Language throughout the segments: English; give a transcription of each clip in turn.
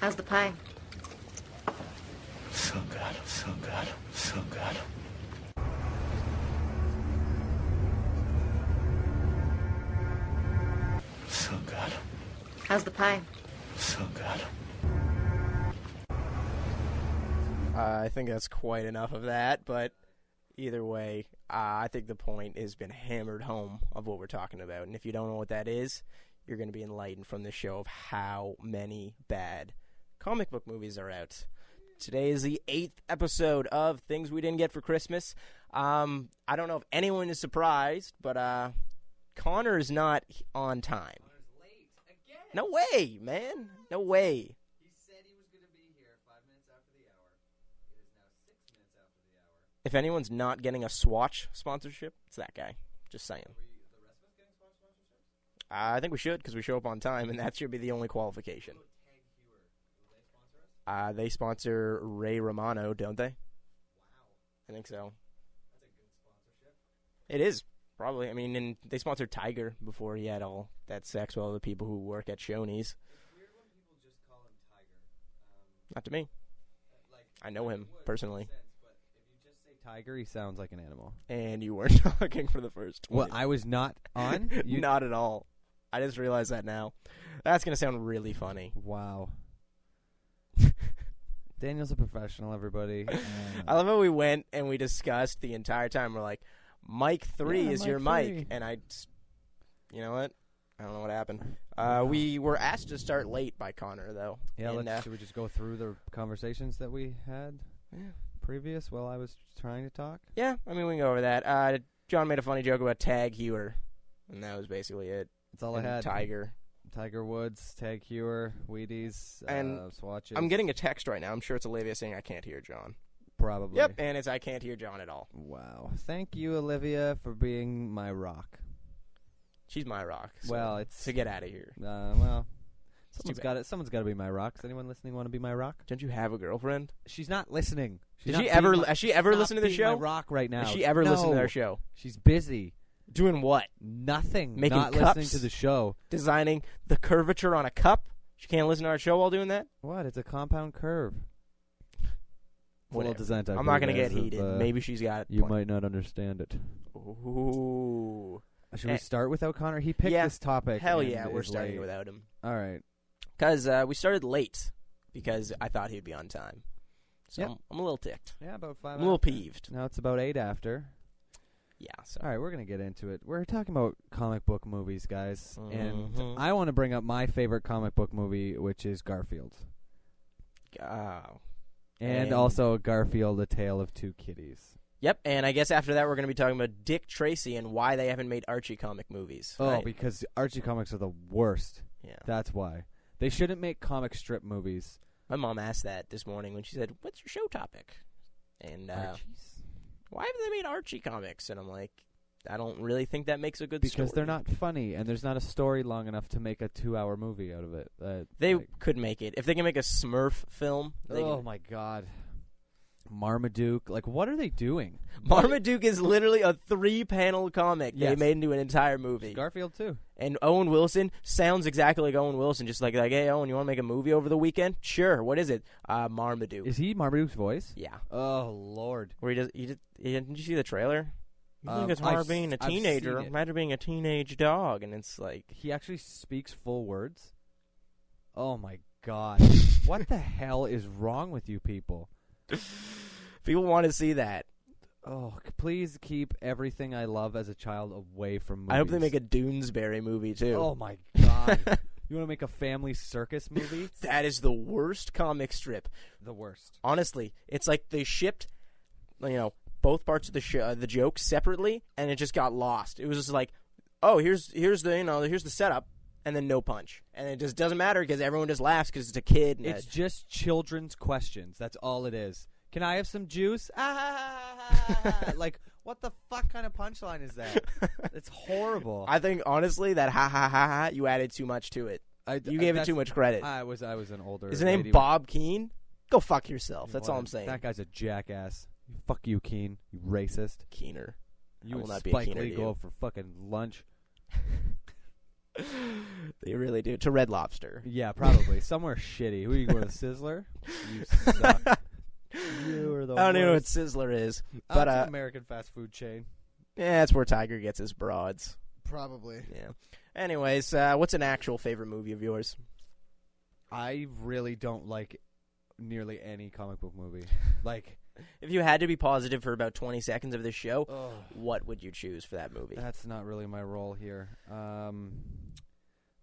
How's the pie? So good, so good, so good. So good. How's the pie? So good. I think that's quite enough of that, but either way, I think the point has been hammered home of what we're talking about. And if you don't know what that is, you're going to be enlightened from this show of how many bad comic book movies are out. Today is the 8th episode of Things We Didn't Get for Christmas. I don't know if anyone is surprised, but Connor is not on time. Connor's late again. No way, man. No way. He said he was going to be here 5 minutes after the hour. It is now 6 minutes after the hour. If anyone's not getting a Swatch sponsorship, it's that guy. Just saying. Are we, the rest of us getting sponsorships? I think we should, because we show up on time, and that should be the only qualification. What about Tag Heuer? Will they sponsor us? They sponsor Ray Romano, don't they? Wow. I think so. That's a good sponsorship. It is, probably. I mean, and they sponsored Tiger before he had all that sex with all the people who work at Shoney's. It's weird when people just call him Tiger. Not to me. Like, I know him it would personally. make sense, but if you just say Tiger, he sounds like an animal. And you weren't talking for the first 20. Well, I was not on? Not at all. I just realized that now. That's going to sound really funny. Wow. Daniel's a professional, everybody. I love how we went and we discussed the entire time. We're like, Mic 3 Yeah, is mic your 3. mic. And you know what? I don't know what happened. We were asked to start late by Connor, though. Yeah, And, should we just go through the conversations that we had previous while I was trying to talk? Yeah, I mean, we can go over that. John made a funny joke about Tag Heuer, and that was basically it. That's all And I had. Tiger. Woods, Tag Heuer, Wheaties, And Swatches. I'm getting a text right now. I'm sure it's Olivia saying I can't hear John. Probably. Yep, and it's I can't hear John at all. Wow. Thank you, Olivia, for being my rock. She's my rock. So Well, it's to get out of here. Well, too someone's got to be my rock. Does anyone listening want to be my rock? Don't you have a girlfriend? She's not listening. Has she ever listened to the She's show? my rock right now. Has she ever listened to No. our show? She's busy. Doing what? Nothing. Making not cups? listening to the show. Designing the curvature on a cup? She can't listen to our show while doing that? What? It's a compound curve. It's a little Whatever. design type I'm not for going you to guys get if, heated. Maybe she's got You might not understand it. Ooh. Should we start without Connor? He picked this topic. Hell and yeah, we're is starting late. without him. All right. Because we started late because I thought he'd be on time. So Yep. I'm a little ticked. Yeah, about 5 I'm a little after. peeved. Now it's about 8 after. Yeah. So. All right, we're going to get into it. We're talking about comic book movies, guys. Mhm. And I want to bring up my favorite comic book movie, which is Garfield. Oh. And also Garfield, A Tale of Two Kitties. Yep, and I guess after that we're going to be talking about Dick Tracy and why they haven't made Archie comic movies. Oh, right? because Archie comics are the worst. Yeah. That's why. They shouldn't make comic strip movies. My mom asked that this morning when she said, "What's your show topic?" And Archies? why haven't they made Archie comics? And I'm like, I don't really think that makes a good Because story. they're not funny, and there's not a story long enough to make a 2-hour movie out of it. They could make it. If they can make a Smurf film. Oh, my God. Marmaduke. Like, what are they doing? Marmaduke is literally a 3-panel comic they Yes. made into an entire movie. Garfield, too. And Owen Wilson sounds exactly like Owen Wilson, just like, hey, Owen, you want to make a movie over the weekend? Sure. What is it? Marmaduke. Is he Marmaduke's voice? Yeah. Oh, Lord. Where didn't you see the trailer? You think it's I've hard being a I've teenager. seen it. Imagine being a teenage dog, and it's like... He actually speaks full words? Oh, my God. What the hell is wrong with you people? People want to see that. Oh, please keep everything I love as a child away from movies. I hope they make a Doonesbury movie, too. Oh, my God. You want to make a family circus movie? That is the worst comic strip. The worst. Honestly, it's like they shipped, both parts of the joke separately, and it just got lost. It was just like, oh, here's the setup, and then no punch, and it just doesn't matter because everyone just laughs because it's a kid. And It's just children's questions. That's all it is. Can I have some juice? Like, what the fuck kind of punchline is that? It's horrible. I think honestly that ha ha ha ha you added too much to it. You gave it too much credit. I was an older. Is his name lady. Bob Keane? Go fuck yourself. That's all I'm saying. That guy's a jackass. Fuck you, Keen. You racist. Keener. You I will and not be a Spike Keener Lee to go you. out for fucking lunch. They really do. To Red Lobster. Yeah, probably somewhere shitty. Who are you going to, Sizzler? You suck. You are the I don't even know what worst. Sizzler is. It's But an American fast food chain. yeah, that's where Tiger gets his broads. Probably. Yeah. Anyways, what's an actual favorite movie of yours? I really don't like nearly any comic book movie. Like, If you had to be positive for about 20 seconds of this show, ugh, what would you choose for that movie? that's not really my role here.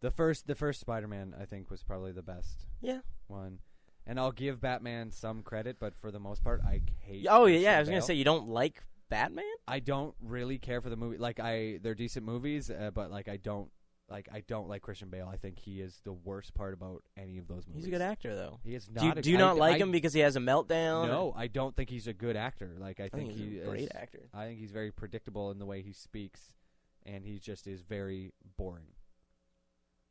The first Spider-Man, I think, was probably the best Yeah. one. And I'll give Batman some credit, but for the most part, I hate. Oh, Christian yeah. I was going Bale. to say, you don't like Batman? I don't really care for the movie. Like, they're decent movies, but like I don't like Christian Bale. I think he is the worst part about any of those movies. He's a good actor, though. He is Do you, not. do you not like him because he has a meltdown? No, I don't think he's a good actor. Like, I think he's he a great is, actor. I think he's very predictable in the way he speaks, and he just is very boring.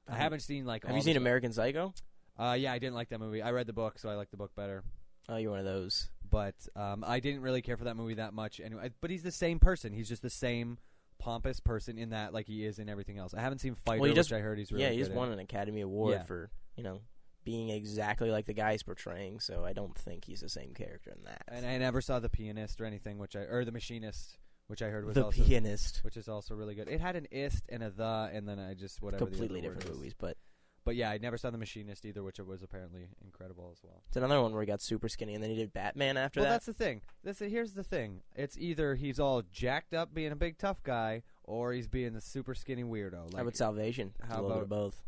I haven't seen like. Have you seen American Psycho? Yeah, I didn't like that movie. I read the book, so I like the book better. Oh, you're one of those. But I didn't really care for that movie that much. Anyway, but he's the same person. He's just the same pompous person in that, like he is in everything else. I haven't seen Fighter, which I heard he's really good. Yeah, he just in. won an Academy Award Yeah. for being exactly like the guy he's portraying. So I don't think he's the same character in that. And I never saw The Pianist or anything, or The Machinist, which I heard was The also Pianist, which is also really good. It had an ist and a the, and then I just whatever. completely the other word different is. movies, but But yeah, I never saw The Machinist either, which was apparently incredible as well. it's another one where he got super skinny and then he did Batman after Well, that. that's the thing. Here's the thing. It's either he's all jacked up being a big tough guy, or he's being the super skinny weirdo. Like, How about Salvation? It's how a little bit of about- both.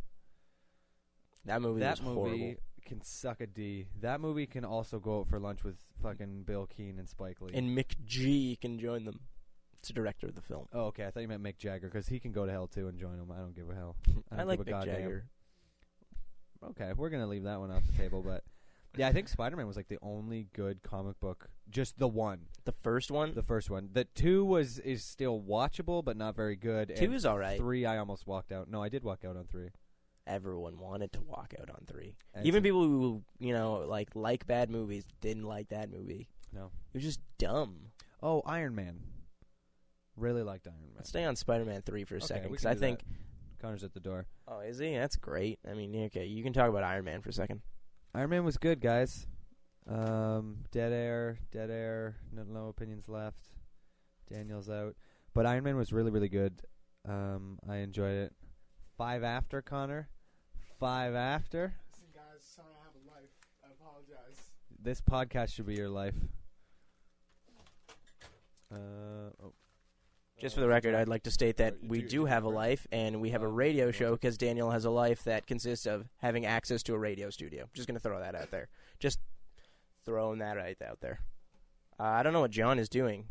That movie that was movie horrible. can suck a D. That movie can also go out for lunch with fucking Bill Keane and Spike Lee. And Mick G can join them. It's the director of the film. Oh, okay. I thought you meant Mick Jagger, because he can go to hell too and join him. I don't give a hell. I don't like give a Mick goddamn. Jagger. Okay, we're gonna leave that one off the table, but yeah, I think Spider-Man was like the only good comic book. Just the one, The first one? the first one. The two is still watchable, but not very good. 2 and is all right. 3, I almost walked out. No, I did walk out on 3. Everyone wanted to walk out on 3. And Even so- people who, like bad movies didn't like that movie. No. It was just dumb. Oh, Iron Man. Really liked Iron Man. Let's stay on Spider-Man 3 for a Okay, second, we because can I do think... that. Connor's at the door. Oh, is he? That's great. I mean, okay, you can talk about Iron Man for a second. Iron Man was good, guys. Dead air. No opinions left. Daniel's out. But Iron Man was really, really good. I enjoyed it. 5 after, Connor. 5 after. Listen, guys, sorry I have a life. I apologize. This podcast should be your life. Oh. Just for the record, I'd like to state that we do have a life, and we have a radio show because Daniel has a life that consists of having access to a radio studio. Just going to throw that out there. Just throwing that right out there. I don't know what John is doing.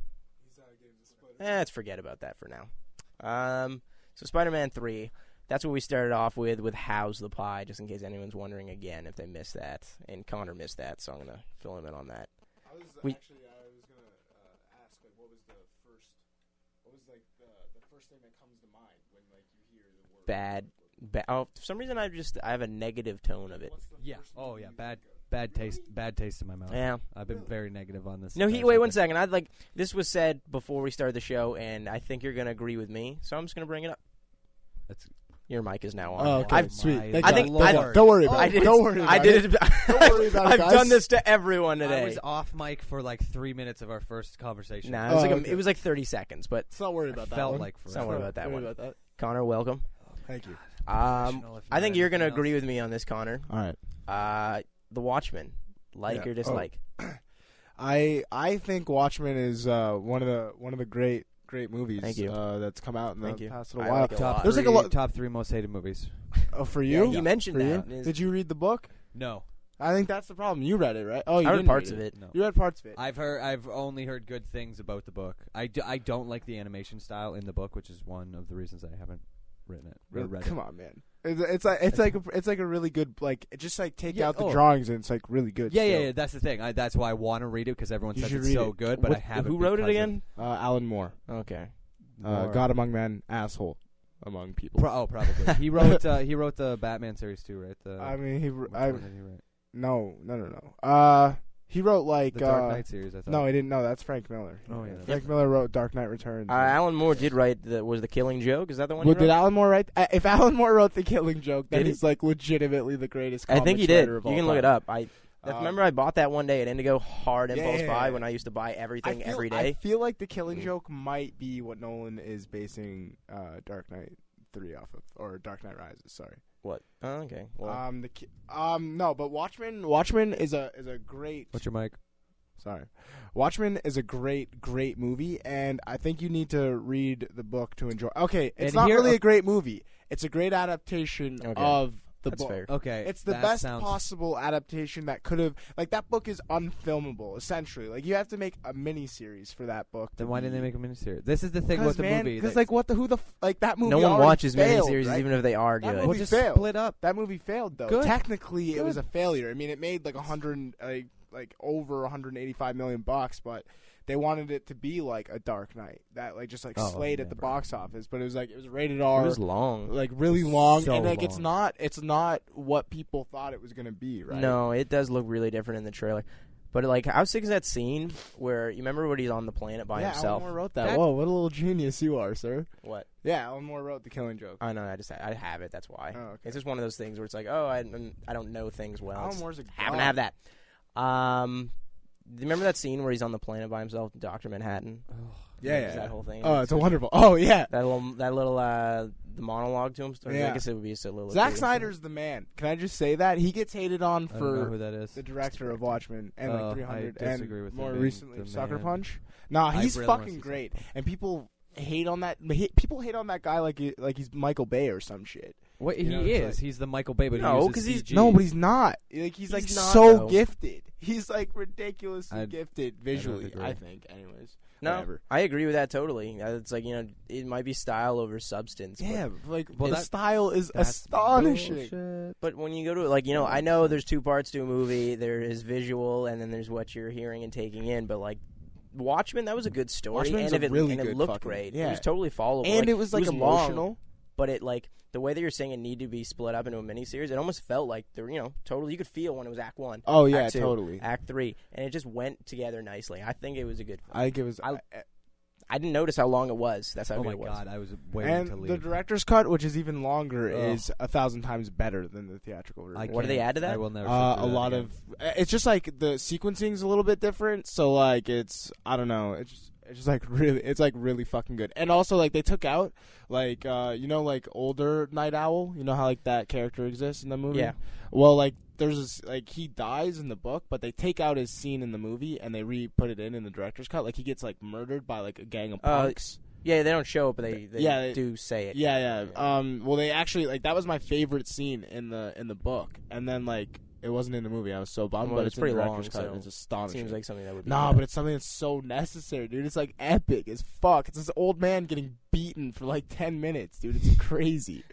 He's out of games of Splitter. Let's forget about that for now. So Spider-Man 3, that's what we started off with How's the Pie, just in case anyone's wondering again if they missed that. And Connor missed that, so I'm going to fill him in on that. I was We- actually, I was gonna ask, like, what was like the first thing that comes to mind when like you hear the word Bad. Oh, for some reason I have a negative tone of it. What's the Yeah. first Oh, movie yeah. you Bad think of? bad taste in my mouth. Yeah. I've been very negative on this. No, entire wait one subject. second. This was said before we started the show, and I think you're going to agree with me, so I'm just going to bring it up. That's Your mic is now on. Oh, okay, I've, sweet. my Thank I God. think- Thank I- God. Don't worry about I it. did Don't worry about I did it. it. Don't worry about it, I've guys. done this to everyone today. I was off mic for like 3 minutes of our first conversation. Nah, it was, Oh, like okay. it was like 30 seconds, but Let's not worry about that felt one. like Don't worry about that Don't one. worry about that. Connor, welcome. Thank you. Professional, if I not think you're going to anything agree else. with me on this, Connor. All right. The Watchmen, like Yeah. or dislike? I think Watchmen is one of the great movies Thank you. that's come out in Thank the you. past little I while. like it a lot. There's like a lot. top 3 most hated movies. Oh, for Yeah, you? he mentioned For that. you? Did you read the book? No. I think that's the problem. You read it, right? Oh, you I read didn't parts read of it. No. You read parts of it. I've only heard good things about the book. I don't like the animation style in the book, which is one of the reasons I haven't written it. Or read Come it. on, man. It's like a really good, like, just like take Yeah, out the oh. drawings and it's like really good. Yeah, still. yeah, that's the thing. That's why I want to read it, because everyone You says should it's read so it. good, but I What- haven't. Who wrote it because of- again? Alan Moore. Okay. Moore. God Among Men, asshole among people. Probably. He wrote the Batman series too, right? I mean, Which one did he write? no. He wrote like The Dark Knight series, I thought. No, he didn't. No, that's Frank Miller. Oh, yeah. Frank Miller wrote Dark Knight Returns. Alan Moore did write was the Killing Joke. Is that the one? Well, he wrote? did Alan Moore write? If Alan Moore wrote The Killing Joke, then Did he? he's like legitimately the greatest. I think he comics did. writer You of all can look it time. up. Remember I bought that one day at Indigo, hard impulse buy yeah. when I used to buy everything every I day. feel like The Killing Joke might be what Nolan is basing Dark Knight 3 off of, or Dark Knight Rises. Sorry. What? Oh, okay. Well, No, but Watchmen is a great. What's your mic? Sorry. Watchmen is a great movie, and I think you need to read the book to enjoy. Okay, it's And not here- really a great movie. It's a great adaptation of the that's book. fair. Okay. It's the that best sounds- possible adaptation that could have. Like, that book is unfilmable, essentially. Like, you have to make a mini-series for that book. Then why didn't they make a miniseries? This is the thing with the movie. Because, that- like, that movie no one already watches failed, miniseries, right? even if they are That good. movie Well, just failed. split up. That movie failed, though. Good. Technically, it was a Good. failure. I mean, it made like 100, like over 185 million bucks, but they wanted it to be like a Dark Knight that like just like Oh, slayed at the never. box office. But it was rated It R, was long. like really long, So and like long. it's not what people thought it was gonna be, right? No, it does look really different in the trailer. But like, I was thinking that scene where you remember when he's on the planet by yeah, himself. Alan Moore wrote that. That- Whoa, what a little genius you are, sir. What? Yeah, Alan Moore wrote The Killing Joke. I know. I have it. That's why. Oh, okay. It's just one of those things where it's like, oh, I don't know things well. Alan It's Moore's a happen to god. have that. Remember that scene where he's on the planet by himself, Dr. Manhattan? Yeah. That whole thing. Oh, it's a wonderful. Oh, yeah. That little the monologue to him. Or Yeah. I guess it would be a soliloquy. Zack Snyder's the man. Can I just say that? He gets hated on I don't know for who that is. the director of Watchmen and Oh, like 300 I disagree and with him more being recently the Sucker man. Punch. Nah, I he's really wanna fucking see great, Sucker and people hate on that. People hate on that guy like he's Michael Bay or some shit. What You he know, it's is? like- He's the Michael Bay, but No, he 'cause uses he's- CG. No, but he's not. Like he's like not, so though. gifted. He's like ridiculously I gifted visually. agree. I think, anyways. No, Whatever. I agree with that totally. It's like, it might be style over substance. Yeah, like Well, his that- style is That's astonishing. bullshit. But when you go to it, I know there's two parts to a movie. There is visual, and then there's what you're hearing and taking in. But like Watchmen, that was a good story, Watchmen's and a really it good looked fucking- great. yeah. It was totally followable, And it was like long, emotional. but it the way that you're saying it needed to be split up into a miniseries, it almost felt like totally. You could feel when it was Act 1. Oh yeah, Act 2, totally. Act 3, and it just went together nicely. I think it was a good film. I think it was. I didn't notice how long it was. That's how Oh good my it was. god, I was waiting to And leave. the director's cut, which is even longer, Ugh. is 1,000 times better than the theatrical version. I What do they can't- add to that? I will never. A sit through that lot again. of it's just like the sequencing's a little bit different, so like it's I don't know, it's just like really fucking good. And also like they took out like like older Night Owl, you know how like that character exists in the movie? Yeah. Well, like there's this, like he dies in the book, but they take out his scene in the movie and they put it in the director's cut. Like he gets like murdered by like a gang of punks. Yeah, they don't show it, but they Yeah, do say it. Yeah. Well, they actually like that was my favorite scene in the book, and then like it wasn't in the movie. I was so bummed, Well, but it's it's in pretty the long, director's cut. so And it's astonishing. Seems like something that would be Nah, good. but it's something that's so necessary, dude. It's like epic as fuck. It's this old man getting beaten for like 10 minutes, dude. It's crazy.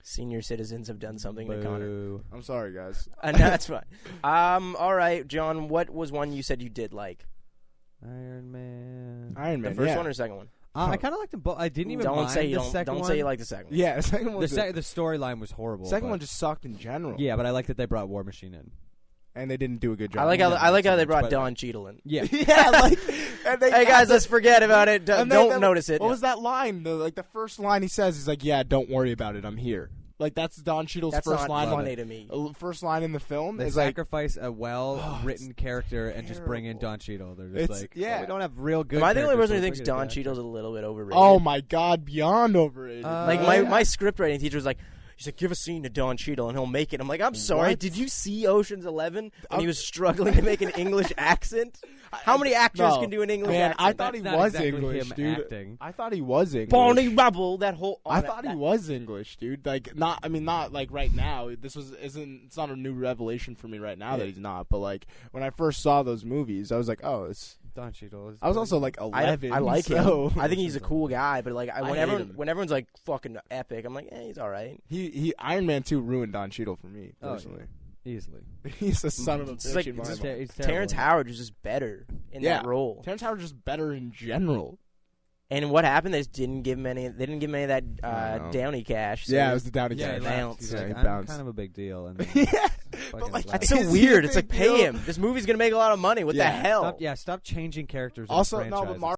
Senior citizens have done something to Connor. Boo. I'm sorry, guys. No, that's fine. All right, John, what was one you said you did like? Iron Man. Iron Man. The first yeah. one or the second one? I kind of liked them both. I didn't even Don't mind say you the don't. second Don't one. say you like the second one. Yeah, the second one. the storyline was horrible. second but- one just sucked in general. Yeah, but I like that they brought War Machine in. and they didn't do a good job. I like how they brought but- Don Cheadle in. Yeah. yeah, like and they, Hey guys, let's forget about it. and Don't then- notice it. What was that line? The first line he says is like, "Yeah, don't worry about it. I'm here." Like that's Don Cheadle's That's first not line. funny to me. First line in the film They is like, sacrifice a well-written it's character and just bring in terrible. Don Cheadle. They're just It's- like, yeah. "Oh, we don't have real good. Am I the only characters, person so who thinks bring in a Don good Cheadle's a actor." little bit overrated? "Oh my god, beyond overrated." Like my script writing teacher was like, he's like, give a scene to Don Cheadle and he'll make it. I'm like, I'm sorry, What? did you see Ocean's 11 when he was struggling to make an English accent? How many actors No. can do an English Man, accent? I thought he That's not was exactly English, him dude. acting. I thought he was English. Barney Rubble, that whole. I thought he was English, dude. Like not like right now. It's not a new revelation for me right now that he's not. But like when I first saw those movies, I was like, oh, it's. Don Cheadle. Is I was pretty also good. like I 11. like so. him. I think he's a cool guy, but like when hate him. everyone's like fucking epic, I'm like, he's all right. He Iron Man 2 ruined Don Cheadle for me Oh, personally. easily. He's a son of a It's bitch like- in my it's mind. He's Terrence terrible. Howard was just better in that role. Terrence Howard's just better in general. And what happened? They just didn't give him any. They didn't give him any of that I know. Downey cash. So Yeah, it was the Downey Yeah, Cash. he bounced. left. He's Yeah, like, he I'm bounced. kind of a big deal. And then yeah, fucking like, laugh. That's so Is he a weird. It's big like pay deal? him. This movie's gonna make a lot of money. What the Yeah. hell? Stop changing characters. in Also, franchises. no, but